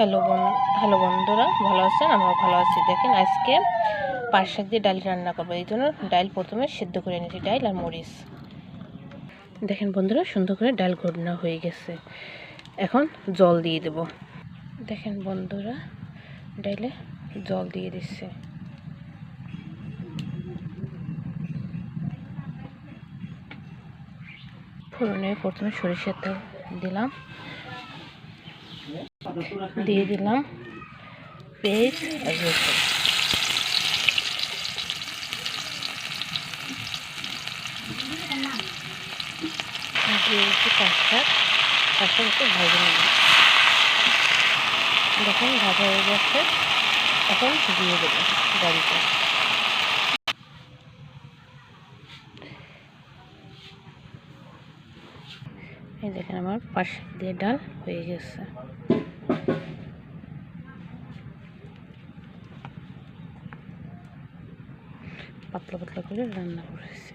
Hello বন্ধুরা, ভালো আছেন? আমরা ভালো আছি। দেখেন আজকে পাট শাক দিয়ে ডাল রান্না করবো। এই জন্য ডাল প্রথমে সিদ্ধ করে নিয়েছি, ডাল আর মরিচ। দেখেন বন্ধুরা, সুন্দর করে ডাল ঘটনা হয়ে গেছে। এখন জল দিয়ে দেব। দেখেন বন্ধুরা, ডালে জল দিয়ে দিচ্ছে। ফোড়নে প্রথমে সরিষার তেল দিলাম, দিয়ে দিলাম পেঁয়াজ আর রসুন, দিয়ে দিচ্ছি পাঁচটা একটু ভাজে নেব। দেখুন ভাজা হয়ে যাচ্ছে, এখন দিয়ে দেবো ডালটা। এই দেখেন আমার পাট শাক দিয়ে ডাল হয়ে গেছে। পাতলা পাতলা করে রান্না করেছি।